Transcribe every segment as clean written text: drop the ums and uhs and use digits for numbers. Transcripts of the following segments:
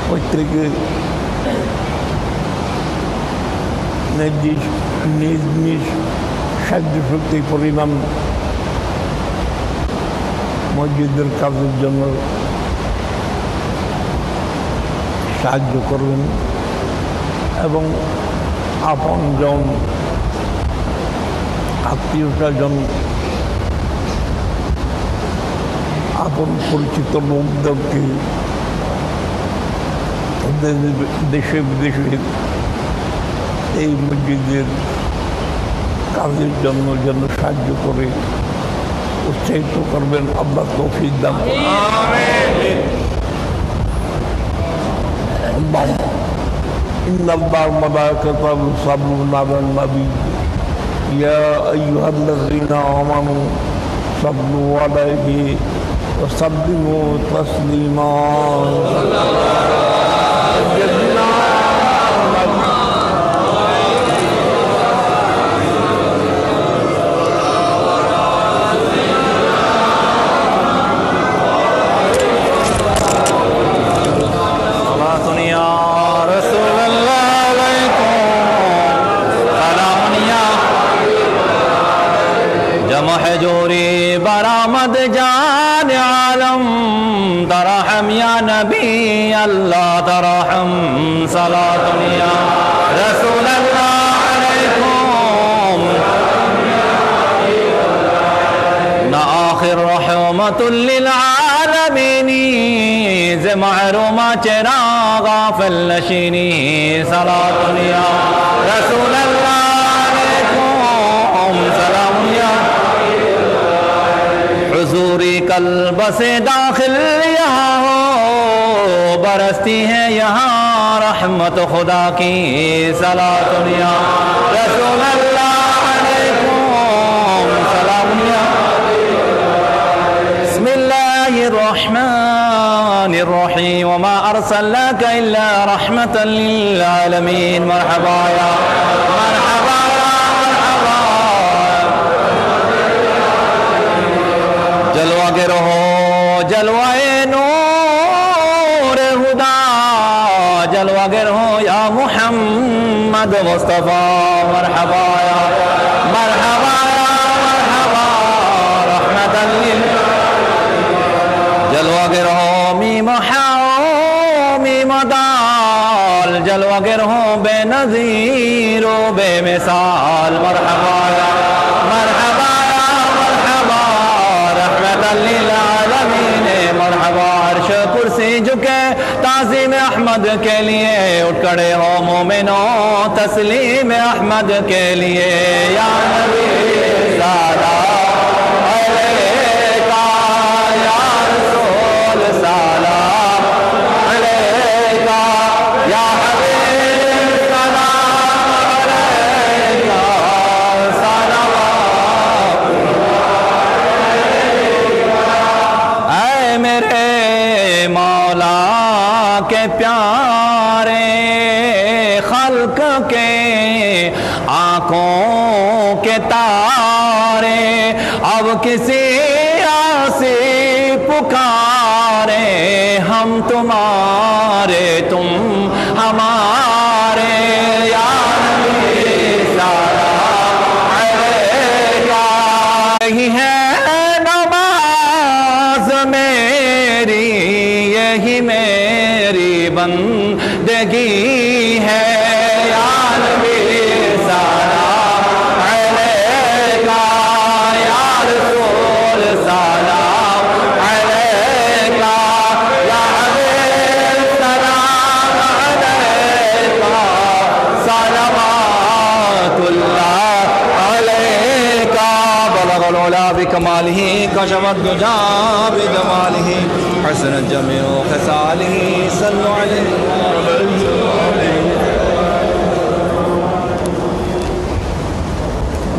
প্রত্যেকে নিজ নিজ সাহায্য শক্তি পরিমাণ মসজিদের কাজের জন্য সাহায্য করবেন এবং আপনজন আত্মীয়স্বজন আপন পরিচিত লোকদেরকে দেশে বিদেশে এই মসজিদের কাজের জন্য যেন সাহায্য করে উৎসাহিত করবেন। আল্লাহ তৌফিক দান করুন। إن الله وملائكته يصلون على النبي يا أيها الذين آمنوا صلوا عليه وسلموا تسليما जोरी बरामद जान आलम तरहम या नबी अल्लाह तरहम सलातुन या रसूल अल्लाह अलैकुम ना आखिर रहमतुल लिल आलमीन ज़े महरूमा चिरागा फल नशीनी सलातुन या रसूल अल्लाह अलैकुम सलाम या हुजूरी कल्ब से दाखिल यहाँ हो बरसती है यहाँ रहमत खुदा की सलातुन या रसूल अल्लाह अलैकुम सलाम या बिस्मिल्लाहिर रहमानिर रहीम वमा अरसलनाका इल्ला रहमतल लिल आलमीन मरहबा या मरहबा जलवा के रहो जलवाए नूर हुदा जलवा के रहो या मुहम्मद मुस्तफा मरहबा या मरहबा रहमतल लिल जलवा के रहो मीम हाओ मीम दाल जलवा के रहो बेनज़ीर व बेमिसाल मरहबा या मरहबा मरहबा अर्श कुर्सी झुके ताज़ीम अहमद के लिए उठ खड़े हो मोमिनो तस्लीम अहमद के लिए या नबी सलाम अलैका या रसूल सलाम अलैका या हबीब सलाम अलैका मेरे मौला के प्यारे खल्क के आँखों के तारे अब किसी आसी पुकारे हम तुम्हारे तुम हमारे या नबी सलाम अलैका यही है यही मेरी बंदगी है या नबी सलाम अलैका या रसूल सलाम अलैका या हबीब सलाम अलैका सलावतुल्लाह अलैका बलगल उला बिकमालिही कशफत दुजा बिजमालिही हसनत जमीउ खसालिही सल्लु अलैहि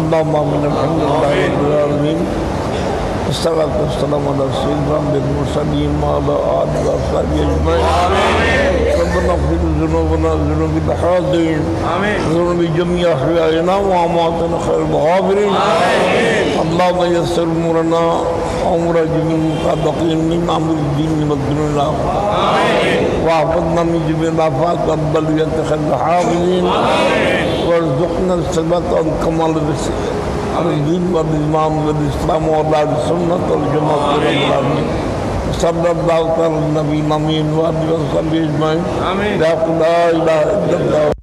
اللهم الحمد لله رب العالمين والصلاة والسلام على سيدنا المرسلين وعلى آله وصحبه أجمعين ربنا اغفر ذنوبنا ذنوب الحاضرين ذنوب جميع أحيائنا وأمواتنا خير الغافرين اللهم يسر أمورنا أمور جميع المطابقين من أمر الدين والدنيا الآخرة واحفظنا من جميع الآفات والبليات خير الحافظين وارزقنا الثبات والكمال الدين والإيمان والإسلام وأولاد السنة والجماعة والعالمين صلى الله على النبي الأمين وآله وصحبه أجمعين لا إله إلا الله